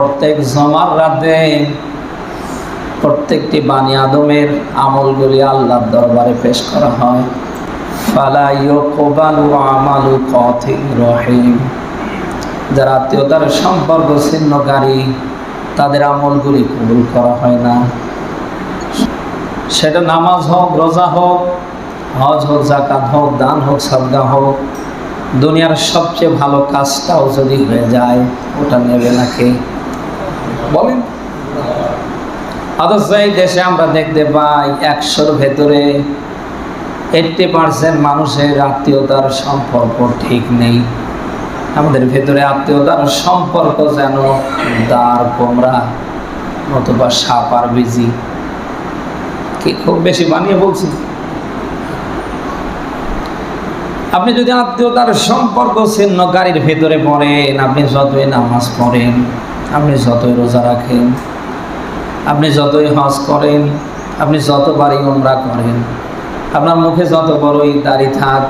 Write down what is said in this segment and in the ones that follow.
প্রত্যেক জমার রাতে প্রত্যেকটি বানি আদমের আমলগুলি আল্লাহর দরবারে পেশ করা হয়। ফালা ইউকবালু আমালু কাতির রহিম, যারা আত্মীয়তার সম্পর্ক ছিন্নকারী তাদের আমলগুলি কবুল করা হয় না। সেটা নামাজ হোক, রোজা হোক, হজ হোক, যাকাত হোক, দান হোক, সাদকা হোক, দুনিয়ার সবচেয়ে ভালো কাজটাও যদি হয়ে যায় ওটা নেবে না কে বলেন? অথচ এই দেশে আমরা দেখতে পাই 100-র ভেতরে 80% মানুষের আত্মীয়তার সম্পর্ক ঠিক নেই। আমাদের ভেতরে আত্মীয়তার সম্পর্ক যেন দাঁড় কোমরা অথবা সাপ আর বিজি। কি খুব বেশি বানিয়ে বলছি? আপনি যদি আত্মীয়তার সম্পর্ক ছিন্নকারীর ভেতরে পড়েন, আপনি যতই নামাজ পড়েন, আপনি যতই রোজা রাখেন, আপনি যতই হজ করেন, আপনি যতবারই উমরা করেন, আপনার মুখে যত বড়ই দাড়ি থাক,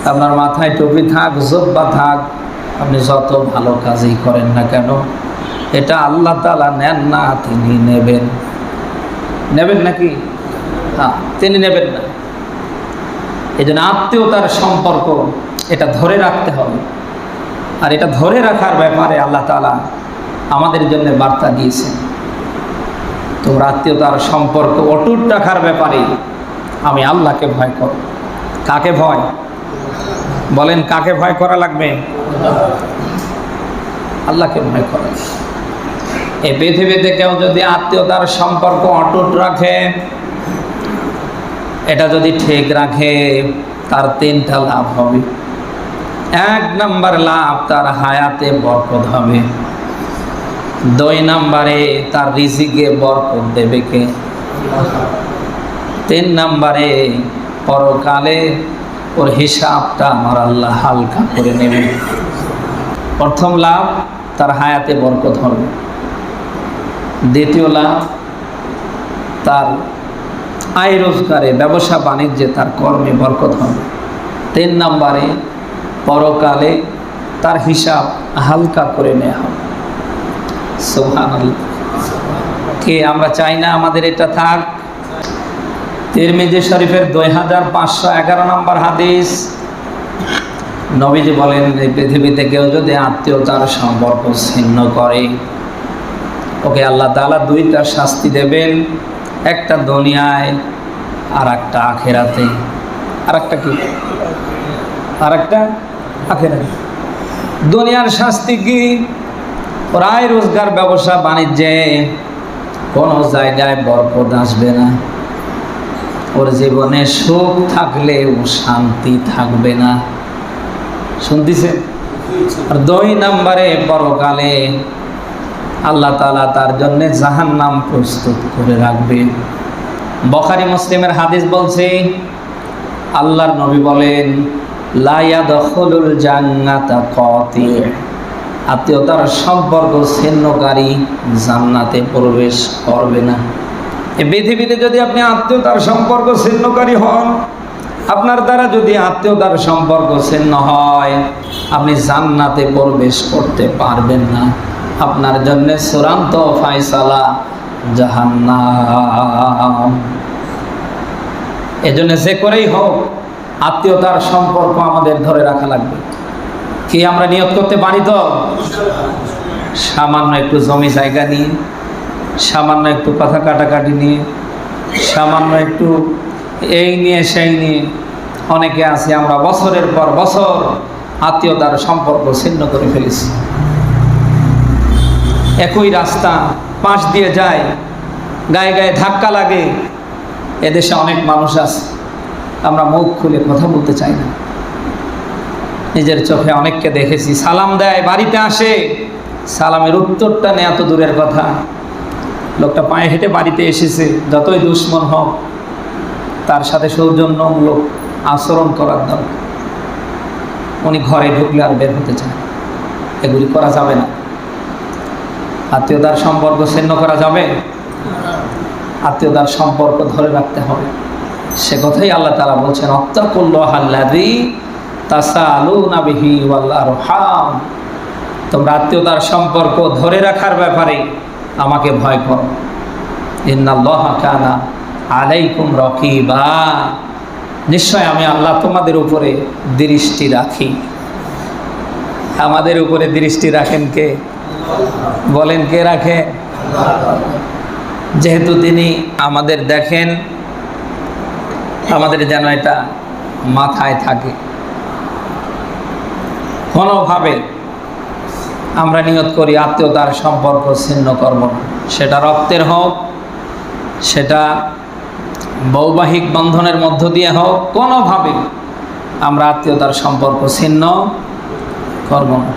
আপনার মাথায় টুপি থাক, জুব্বা থাক, আপনি যত ভালো কাজই করেন না কেন, এটা আল্লাহ তাআলা নেন না, তিনি নেবেন। নেবেন নাকি? হ্যাঁ, তিনি নেবেন না। এই জন্য আত্মীয়তার সম্পর্ক এটা ধরে রাখতে হবে। আর এটা ধরে রাখার ব্যাপারে আল্লাহ তাআলা আমাদের জন্য বার্তা দিয়েছেন, তোমরা আত্মীয়তার সম্পর্ক অটুট রাখার ব্যাপারে আমি আল্লাহকে ভয় করো। কাকে ভয় বলেন? কাকে ভয় করা লাগবে? আল্লাহকে ভয় করো। এই পৃথিবীতে কেউ যদি আত্মীয়তার সম্পর্ক অটুট রাখে, এটা যদি ঠিক রাখে, তার 3টা লাভ হবে। 1 নাম্বার লাভ, তার হায়াতে বরকত হবে। 2 নাম্বারে তার রিজিকে বরকত দেবে কে? 3 নাম্বারে পরকালে ওর হিসাবটা আমার আল্লাহ হালকা করে নেবে। প্রথম লাভ, তার হায়াতে বরকত হবে। দ্বিতীয় লাভ, তার আয় রোজগারে, ব্যবসা বাণিজ্যে, তার কর্মে বরকত হবে। 3 নাম্বারে পরকালে তার হিসাব হালকা করে নেওয়া হবে। সুবহানাল্লাহ। কে আমরা চাই না আমাদের এটা থাক? তিরমিজি শরীফের 2511 নম্বর হাদিস, নবীজি বলেন, এই পৃথিবীতে কেউ যদি আত্মীয়তার সম্পর্ক ছিন্ন করে, ওকে আল্লাহ তাআলা 2টা শাস্তি দেবেন, একটা দুনিয়ায় আর একটা আখিরাতে। আর একটা কি? আর একটা আখিরাতে। দুনিয়ার শাস্তি কি? প্রায় রোজগার, ব্যবসা বাণিজ্যে কোনো জায়গায় বরকত আসবে না, ওর জীবনে সুখ থাকলেও শান্তি থাকবে না। শুনতেছেন? আর 2 নাম্বারে পরকালে আল্লাহ তাআলা তার জন্য জাহান্নাম প্রস্তুত করে রাখবে। বুখারী মুসলিমের হাদিস বলছে, আল্লাহর নবী বলেন, লা ইয়াদখুলুল জান্নাতা কাতি', আত্মীয়তার সম্পর্ক ছিন্নকারী জান্নাতে প্রবেশ করবে না। এই পৃথিবীতে যদি আপনি আত্মীয়তার সম্পর্ক ছিন্নকারী হন, আপনার দ্বারা যদি আত্মীয়তার সম্পর্ক ছিন্ন হয়, আপনি জান্নাতে প্রবেশ করতে পারবেন না। আপনার জন্য চূড়ান্ত ফায়সালা জাহান্নাম। এজন্য যে করেই হোক আত্মীয়তার সম্পর্ক আমাদের ধরে রাখা লাগবে। কি আমরা নিয়ত করতে পারি তো? সামান্য একটু জমি জায়গা নিয়ে, সামান্য একটু কথা কাটাকাটি নিয়ে, সামান্য একটু এই নিয়ে সেই নিয়ে, অনেকে আছি আমরা বছরের পর বছর আত্মীয়তার সম্পর্ক ছিন্ন করে ফেলেছি। একই রাস্তা পাশ দিয়ে যায়, গায়ে গায়ে ধাক্কা লাগে। এদেশে অনেক মানুষ আছে, আমরা মুখ খুলে কথা বলতে চাই না। নিজের চোখে অনেককে দেখেছি, সালাম দেয়, বাড়িতে আসে, সালামের উত্তরটা নেই, এত দূরের কথা। লোকটা পায়ে হেঁটে বাড়িতে এসেছে, যতই দুশ্মন হোক তার সাথে সৌজন্যমূলক আচরণ করার দরকার। উনি ঘরে ঢুকলে আর বের হতে চায়, এগুলি করা যাবে না। আত্মীয়তার সম্পর্ক ছিন্ন করা যাবে? আত্মীয়তার সম্পর্ক ধরে রাখতে হবে। সে কথাই আল্লাহ তাআলা বলছেন, আত্তাকুল্লাহাল্লাযী তাসালুনা বিহি ওয়াল আরহাম, তোমরা আত্মীয়তার সম্পর্ক ধরে রাখার ব্যাপারে আমাকে ভয় করো। ইন্নাল্লাহা কানা আলাইকুম রাকিবা, নিশ্চয় আমি আল্লাহ তোমাদের উপরে দৃষ্টি রাখি। আমাদের উপরে দৃষ্টি রাখেন কে? বলেন কে রাখে? যেহেতু তিনি আমাদের দেখেন, আমাদের যেন এটা মাথায় থাকে। কোনোভাবে আমরা নিয়ত করি আত্মীয়তার সম্পর্ক ছিন্ন করব না, সেটা রক্তের হোক, সেটা বৈবাহিক বন্ধনের মধ্য দিয়ে হোক, কোনোভাবে আমরা আত্মীয়তার সম্পর্ক ছিন্ন করব না।